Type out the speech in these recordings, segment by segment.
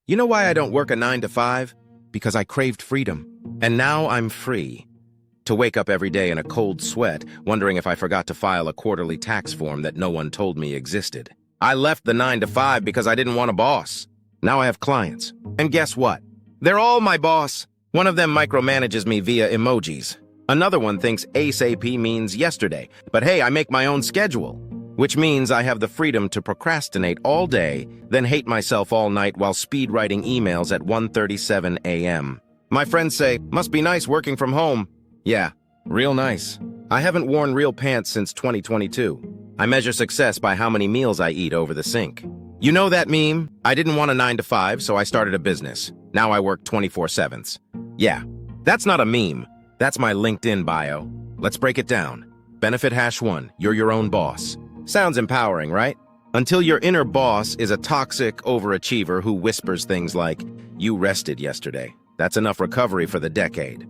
You know why I don't work a 9 to 5? Because I craved freedom. And now I'm free. To wake up every day in a cold sweat, wondering if I forgot to file a quarterly tax form that no one told me existed. I left the 9 to 5 because I didn't want a boss. Now I have clients. And guess what? They're all my boss. One of them micromanages me via emojis. Another one thinks ASAP means yesterday. But hey, I make my own schedule, which means I have the freedom to procrastinate all day, then hate myself all night while speed writing emails at 1:37 a.m. My friends say, must be nice working from home. Yeah, real nice. I haven't worn real pants since 2022. I measure success by how many meals I eat over the sink. You know that meme? I didn't want a 9 to 5, so I started a business. Now I work 24/7. Yeah, that's not a meme. That's my LinkedIn bio. Let's break it down. Benefit hash 1, you're your own boss. Sounds empowering, right? Until your inner boss is a toxic overachiever who whispers things like, you rested yesterday. That's enough recovery for the decade.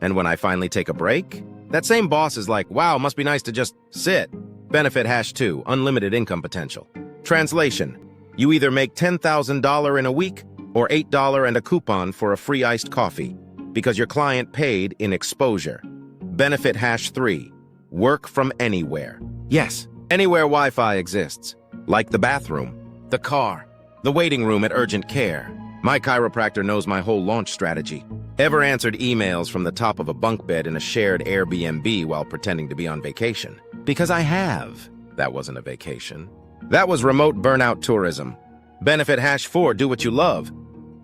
And when I finally take a break, that same boss is like, wow, must be nice to just sit. Benefit hash 2, unlimited income potential. Translation, you either make $10,000 in a week or $8 and a coupon for a free iced coffee because your client paid in exposure. Benefit hash 3, work from anywhere. Yes, anywhere Wi-Fi exists, like the bathroom, the car, the waiting room at urgent care. My chiropractor knows my whole launch strategy. Ever answered emails from the top of a bunk bed in a shared Airbnb while pretending to be on vacation? Because I have. That wasn't a vacation. That was remote burnout tourism. Benefit hash 4, do what you love.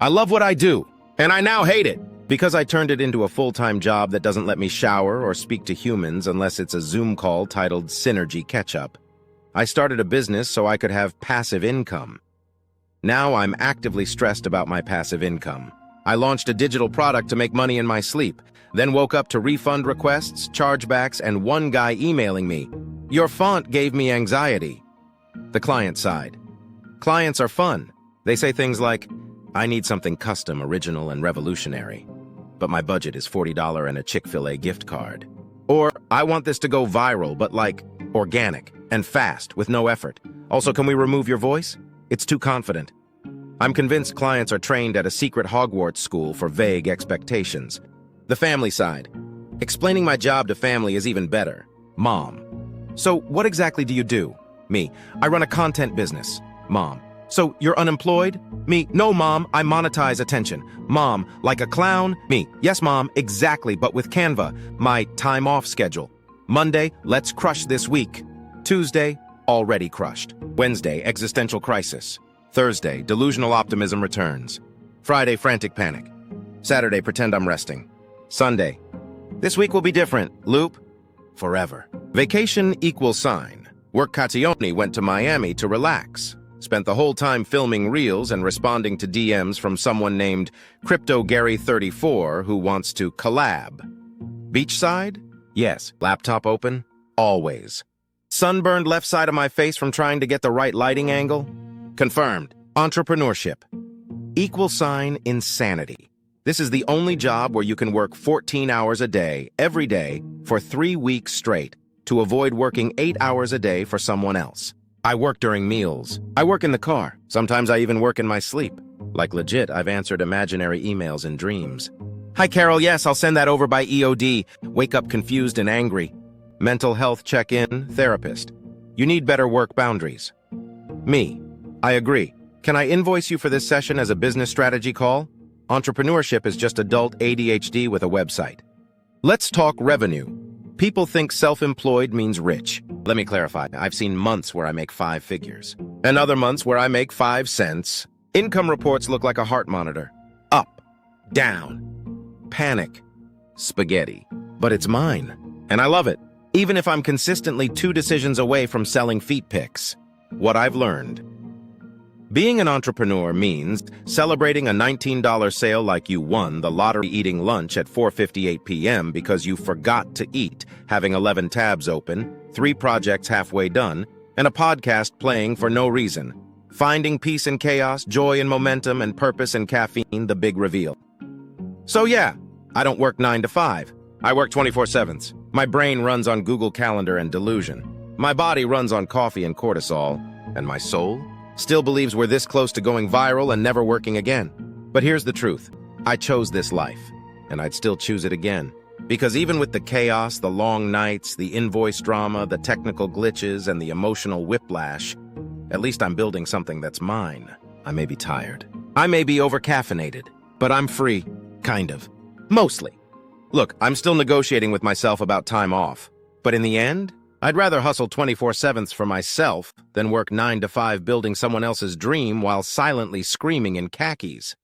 I love what I do, and I now hate it because I turned it into a full-time job that doesn't let me shower or speak to humans unless it's a Zoom call titled Synergy Catch-Up. I started a business so I could have passive income. Now I'm actively stressed about my passive income. I launched a digital product to make money in my sleep, then woke up to refund requests, chargebacks, and one guy emailing me, your font gave me anxiety. The client side. Clients are fun. They say things like, I need something custom, original, and revolutionary, but my budget is $40 and a Chick-fil-A gift card. Or, I want this to go viral, but like, organic and fast with no effort. Also, can we remove your voice? It's too confident. I'm convinced clients are trained at a secret Hogwarts school for vague expectations. The family side. Explaining my job to family is even better. Mom. So what exactly do you do? Me. I run a content business. Mom. So you're unemployed? Me. No, Mom. I monetize attention. Mom. Like a clown? Me. Yes, Mom. Exactly, but with Canva. My time off schedule. Monday, let's crush this week. Tuesday, already crushed. Wednesday, existential crisis. Thursday, delusional optimism returns. Friday, frantic panic. Saturday, pretend I'm resting. Sunday, this week will be different. Loop, forever. Vacation equals sign. Workationi went to Miami to relax. Spent the whole time filming reels and responding to DMs from someone named CryptoGary34 who wants to collab. Beachside? Yes. Laptop open? Always. Sunburned left side of my face from trying to get the right lighting angle? Confirmed. Entrepreneurship. Equal sign insanity. This is the only job where you can work 14 hours a day, every day, for 3 weeks straight, to avoid working 8 hours a day for someone else. I work during meals. I work in the car. Sometimes I even work in my sleep. Like legit, I've answered imaginary emails in dreams. Hi, Carol. Yes, I'll send that over by EOD. Wake up confused and angry. Mental health check-in, therapist. You need better work boundaries. Me. I agree. Can I invoice you for this session as a business strategy call? Entrepreneurship is just adult ADHD with a website. Let's talk revenue. People think self-employed means rich. Let me clarify. I've seen months where I make 5 figures, and other months where I make 5 cents. Income reports look like a heart monitor. Up, down, panic, spaghetti. But it's mine, and I love it, even if I'm consistently 2 decisions away from selling feet pics. What I've learned. Being an entrepreneur means celebrating a $19 sale like you won the lottery, eating lunch at 4:58 p.m. because you forgot to eat, having 11 tabs open, 3 projects halfway done, and a podcast playing for no reason. Finding peace in chaos, joy in momentum, and purpose in caffeine, the big reveal. So yeah, I don't work 9 to 5. I work 24/7. My brain runs on Google Calendar and delusion. My body runs on coffee and cortisol. And my soul? Still believes we're this close to going viral and never working again. But here's the truth. I chose this life, and I'd still choose it again. Because even with the chaos, the long nights, the invoice drama, the technical glitches, and the emotional whiplash, at least I'm building something that's mine. I may be tired. I may be over-caffeinated, but I'm free. Kind of. Mostly. Look, I'm still negotiating with myself about time off. But in the end, I'd rather hustle 24/7 for myself than work 9 to 5 building someone else's dream while silently screaming in khakis.